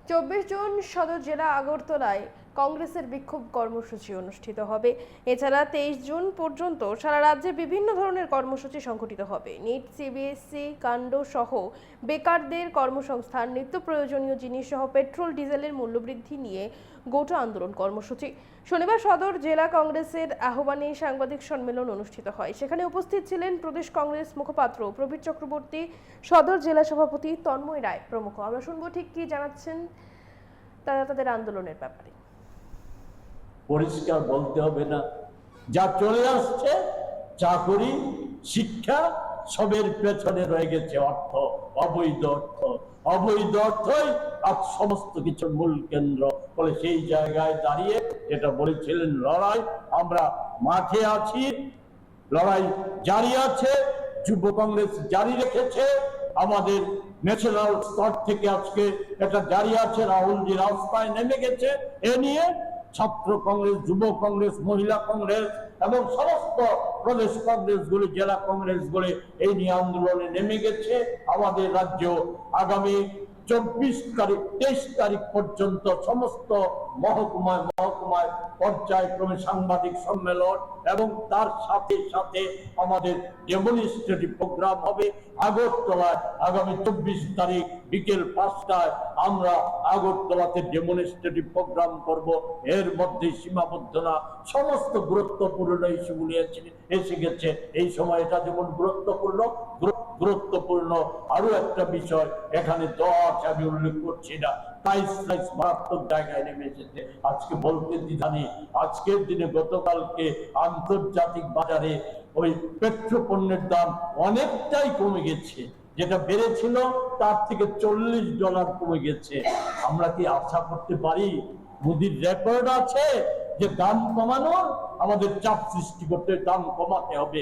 24 June সদর জেলা আগরতলায় কংগ্রেসের বিক্ষোভ কর্মসূচি অনুষ্ঠিত হবে। এছাড়া 23 জুন পর্যন্ত সারা রাজ্যে বিভিন্ন ধরনের কর্মসূচি সংগঠিত হবে। নিট সিবিএসসি কাণ্ড সহ বেকারদের কর্মসংস্থান, নিত্য প্রয়োজনীয় জিনিস সহ পেট্রোল ডিজেলের মূল্যবৃদ্ধি নিয়ে গোটা আন্দোলন কর্মসূচি। শনিবার সদর জেলা কংগ্রেসের আহ্বানে সাংবাদিক সম্মেলন অনুষ্ঠিত হয়। সেখানে উপস্থিত ছিলেন প্রদেশ কংগ্রেস মুখপাত্র প্রবীর চক্রবর্তী, সদর জেলা সভাপতি তন্ময় রায় প্রমুখ। আমরা শুনবো ঠিক কি জানাচ্ছেন তারা তাদের আন্দোলনের ব্যাপারে। পরিষ্কার বলতে হবে না, যা চলে আসছে চাকরি, শিক্ষা, সবের পেছনে রয়ে গেছে অর্থ, অবৈধ অর্থ। অবৈধ অর্থই আজ সমস্ত কিছুর মূল কেন্দ্র। ফলে সেই জায়গায় দাঁড়িয়ে এটা বলেছিলেন, লড়াই আমরা মাঠে আছি, লড়াই জারি আছে, যুব কংগ্রেস জারি রেখেছে, আমাদের ন্যাশনাল স্তর থেকে আজকে এটা জারি আছে, রাহুলজি রাস্তায় নেমে গেছে। এ নিয়ে ছাত্র কংগ্রেস, যুব কংগ্রেস, মহিলা কংগ্রেস এবং সমস্ত প্রদেশ কংগ্রেসগুলি, জেলা কংগ্রেসগুলি এই নিয়ে আন্দোলনে নেমে গেছে। আমাদের রাজ্য আগামী 24 তারিখ 23 তারিখ পর্যন্ত সমস্ত মহকুমায় পর্যায়ক্রমে সাংবাদিক সম্মেলন এবং তার সাথে সাথে আমাদের ডেমনস্ট্রেটিভ প্রোগ্রাম হবে আগরতলায়। আগামী 24 তারিখ বিকেল 5টায় আমরা আগরতলাতে ডেমনস্ট্রেটিভ প্রোগ্রাম করব। এর মধ্যে সীমাবদ্ধ না, সমস্ত গুরুত্বপূর্ণ ইস্যুগুলি এসে গেছে। এই সময় এটা যেমন গুরুত্বপূর্ণ আরো একটা বিষয় এখানে আমি উল্লেখ করছি না, মারাত্মক জায়গায় নেমে এসেছে। আজকে বলতে দ্বিধানি, আজকের দিনে গতকালকে আন্তর্জাতিক বাজারে ওই পেট্রোল পণ্যের দাম অনেকটাই কমে গেছে, যেটা বেড়েছিল তার থেকে $40 কমে গেছে। আমরা কি আশা করতে পারি? মোদির রেকর্ড আছে যে দাম কমানোর, আমাদের চাপ সৃষ্টি করতে দাম কমাতে হবে।